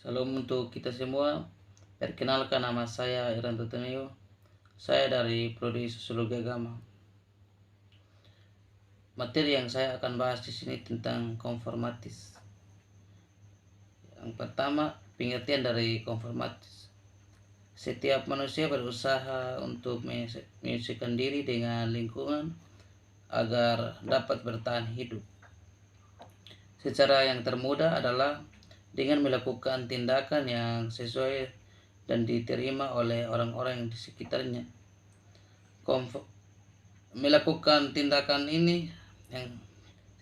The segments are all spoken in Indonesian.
Salam untuk kita semua. Perkenalkan, nama saya Iranto Teneo. Saya dari Prodi Sosiologi Agama. Materi yang saya akan bahas di sini tentang konformatis. Yang pertama, pengertian dari konformatis. Setiap manusia berusaha untuk menyesuaikan diri dengan lingkungan agar dapat bertahan hidup. Secara yang termudah adalah dengan melakukan tindakan yang sesuai dan diterima oleh orang-orang di sekitarnya. Melakukan tindakan ini yang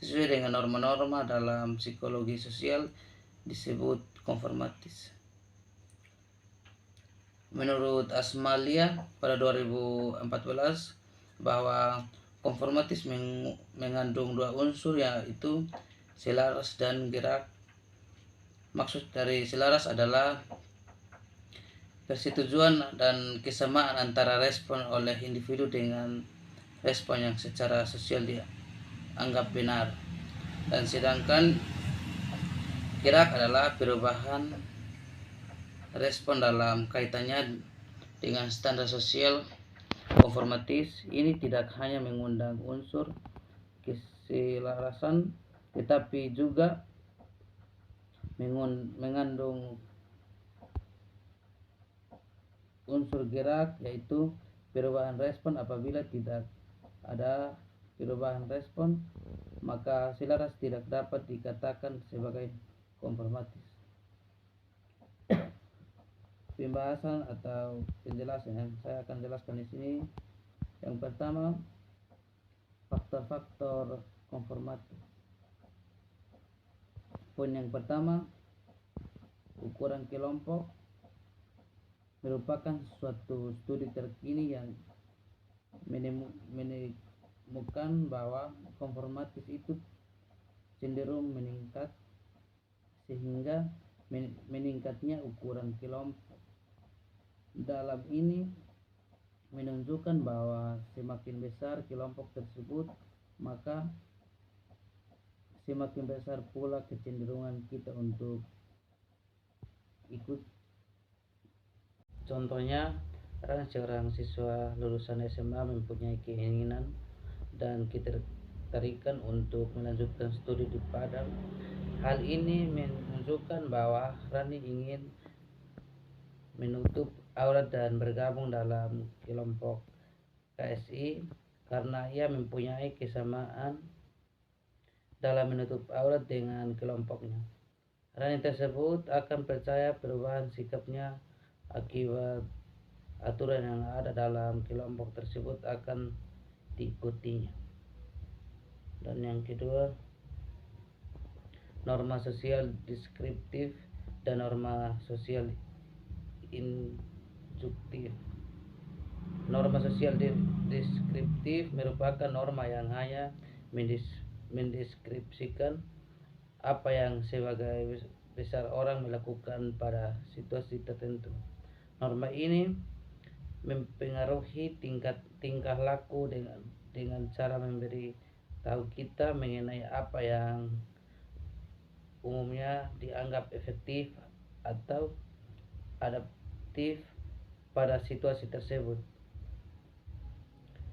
sesuai dengan norma-norma dalam psikologi sosial disebut konformatis. Menurut Asmalia pada 2014 bahwa konformatis mengandung dua unsur, yaitu selaras dan gerak. Maksud dari selaras adalah persetujuan dan kesamaan antara respon oleh individu dengan respon yang secara sosial dianggap benar. Dan sedangkan gerak adalah perubahan respon dalam kaitannya dengan standar sosial. Konformatis ini tidak hanya mengundang unsur keselarasan, tetapi juga mengandung unsur gerak, yaitu perubahan respon. Apabila tidak ada perubahan respon, maka selaras tidak dapat dikatakan sebagai konformatis. Pembahasan atau penjelasan yang saya akan jelaskan di sini. Yang pertama, faktor-faktor konformatis. Poin yang pertama, ukuran kelompok merupakan suatu studi terkini yang menemukan bahwa konformatis itu cenderung meningkat, sehingga meningkatnya ukuran kelompok. Dalam ini menunjukkan bahwa semakin besar kelompok tersebut, maka semakin besar pula kecenderungan kita untuk ikut. Contohnya, seorang siswa lulusan SMA mempunyai keinginan dan ketertarikan untuk melanjutkan studi di Padang. Hal ini menunjukkan bahwa Rani ingin menutup aurat dan bergabung dalam kelompok KSI karena ia mempunyai kesamaan dalam menutup aurat dengan kelompoknya. Rani tersebut akan percaya perubahan sikapnya akibat aturan yang ada dalam kelompok tersebut akan diikutinya. Dan yang kedua, norma sosial deskriptif dan norma sosial induktif. Norma sosial deskriptif merupakan norma yang hanya mendeskripsikan apa yang sebagai besar orang melakukan pada situasi tertentu. Norma ini mempengaruhi tingkah laku dengan cara memberi tahu kita mengenai apa yang umumnya dianggap efektif atau adaptif pada situasi tersebut.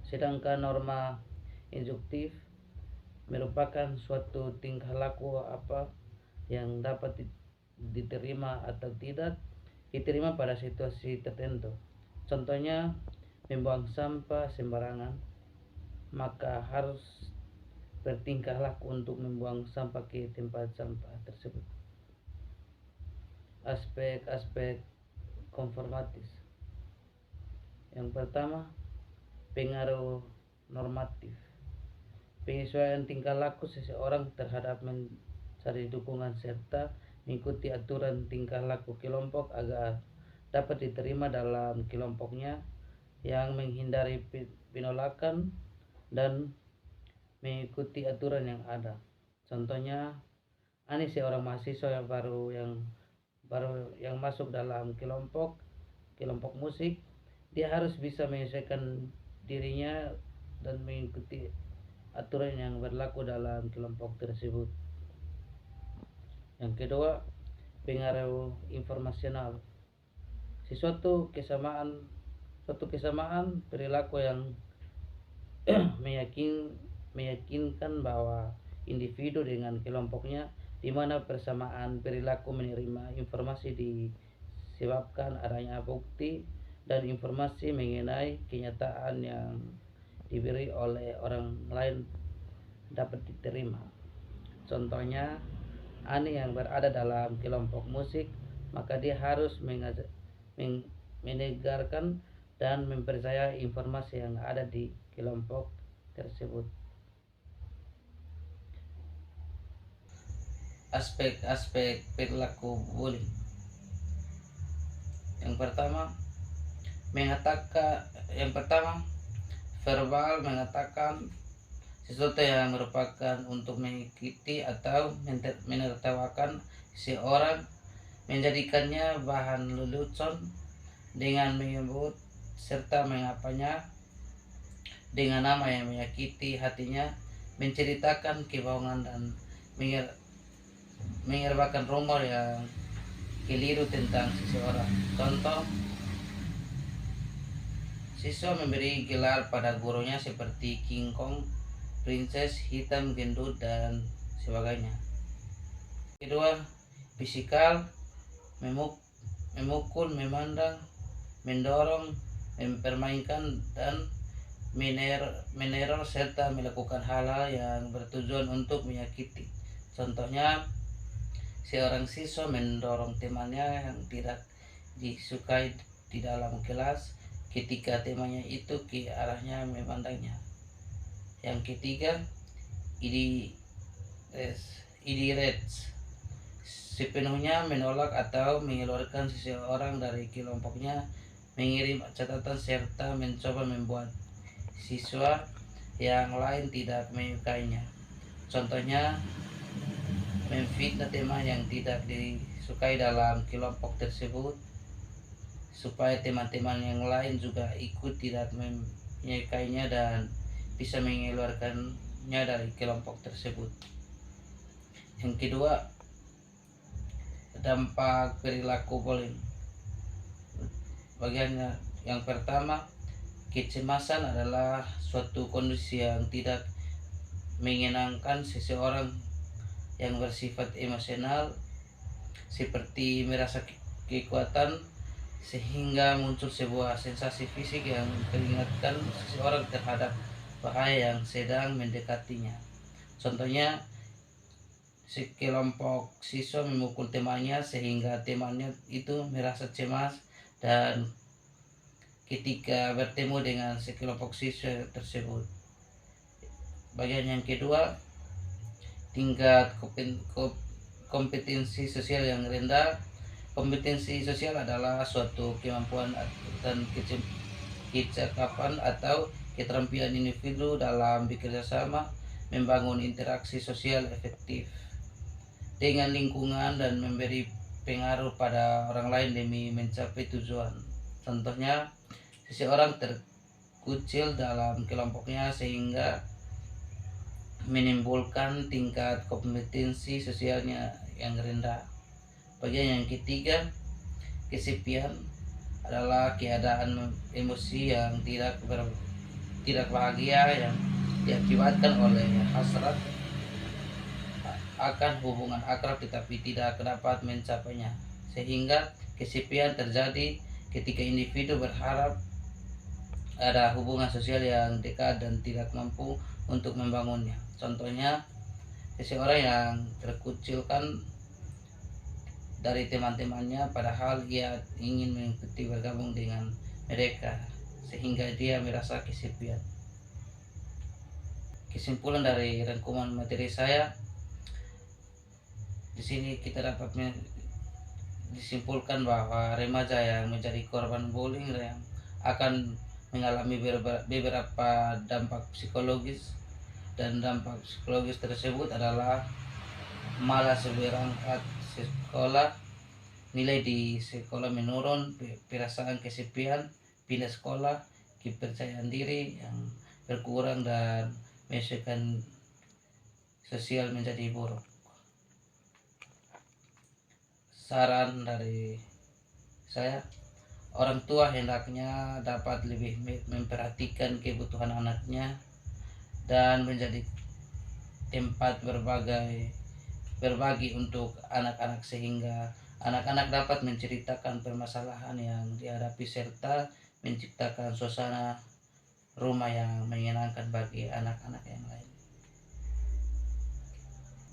Sedangkan norma induktif merupakan suatu tingkah laku apa yang dapat diterima atau tidak diterima pada situasi tertentu. Contohnya, membuang sampah sembarangan, maka harus bertingkah laku untuk membuang sampah ke tempat sampah tersebut. Aspek-aspek konformatis. Yang pertama, pengaruh normatif. Penyesuaian tingkah laku seseorang terhadap mencari dukungan serta mengikuti aturan tingkah laku kelompok agar dapat diterima dalam kelompoknya, yang menghindari penolakan dan mengikuti aturan yang ada. Contohnya, Ani seorang mahasiswa yang baru yang masuk dalam kelompok musik. Dia harus bisa menyesuaikan dirinya dan mengikuti aturan yang berlaku dalam kelompok tersebut. Yang kedua, pengaruh informasional. Suatu kesamaan perilaku yang meyakinkan bahwa individu dengan kelompoknya, di mana persamaan perilaku menerima informasi disebabkan adanya bukti dan informasi mengenai kenyataan yang diberi oleh orang lain dapat diterima. Contohnya, Ani yang berada dalam kelompok musik, maka dia harus mendengarkan dan mempercayai informasi yang ada di kelompok tersebut. Aspek-aspek perilaku bullying. Yang pertama, verbal mengatakan sesuatu yang merupakan untuk menyakiti atau menertawakan seorang, menjadikannya bahan lelucon dengan menyebut serta mengapanya dengan nama yang menyakiti hatinya, menceritakan kebohongan dan menyebarkan rumor yang keliru tentang seseorang. Contoh, siswa memberi gelar pada gurunya seperti King Kong, princess, hitam, gendut, dan sebagainya. Kedua, fisikal, memukul, memandang, mendorong, mempermainkan, dan meneror serta melakukan hal-hal yang bertujuan untuk menyakiti. Contohnya, seorang siswa mendorong temannya yang tidak disukai di dalam kelas ketika temannya itu ke arahnya memandangnya. Yang ketiga, idiret, sepenuhnya menolak atau mengeluarkan seseorang dari kelompoknya, mengirim catatan serta mencoba membuat siswa yang lain tidak menyukainya. Contohnya, memfitnah teman yang tidak disukai dalam kelompok tersebut supaya teman-teman yang lain juga ikut tidak menyukainya dan bisa mengeluarkannya dari kelompok tersebut. Yang kedua, dampak perilaku bullying. Bagiannya yang pertama, kecemasan adalah suatu kondisi yang tidak menyenangkan seseorang yang bersifat emosional, seperti merasa kekuatan sehingga muncul sebuah sensasi fisik yang mengingatkan seseorang terhadap bahaya yang sedang mendekatinya. Contohnya, sekelompok siswa memukul temannya sehingga temannya itu merasa cemas dan ketika bertemu dengan sekelompok siswa tersebut. Bagian yang kedua, tingkat kompetensi sosial yang rendah. Kompetensi sosial adalah suatu kemampuan dan kecakapan atau keterampilan individu dalam bekerja sama, membangun interaksi sosial efektif dengan lingkungan dan memberi pengaruh pada orang lain demi mencapai tujuan. Contohnya, seseorang terkucil dalam kelompoknya sehingga menimbulkan tingkat kompetensi sosialnya yang rendah. Bagian yang ketiga, kesepian adalah keadaan emosi yang tidak bahagia yang diakibatkan oleh hasrat akan hubungan akrab tetapi tidak dapat mencapainya, sehingga kesepian terjadi ketika individu berharap ada hubungan sosial yang dekat dan tidak mampu untuk membangunnya. Contohnya, seseorang yang terkucilkan dari teman-temannya padahal ia ingin mengikuti bergabung dengan mereka sehingga dia merasa kesepian. Kesimpulan dari rangkuman materi saya, di sini kita dapat disimpulkan bahwa remaja yang menjadi korban bullying yang akan mengalami beberapa dampak psikologis, dan dampak psikologis tersebut adalah malas berangkat sekolah, nilai di sekolah menurun, perasaan kesepian, pindah sekolah, kepercayaan diri yang berkurang, dan menyelesaikan sosial menjadi buruk. saran dari saya, orang tua hendaknya dapat lebih memperhatikan kebutuhan anaknya dan menjadi tempat berbagi untuk anak-anak, sehingga anak-anak dapat menceritakan permasalahan yang dihadapi serta menciptakan suasana rumah yang menyenangkan bagi anak-anak yang lain.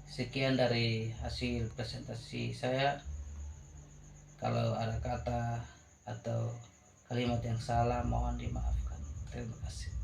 Sekian dari hasil presentasi saya. Kalau ada kata atau kalimat yang salah mohon dimaafkan. Terima kasih.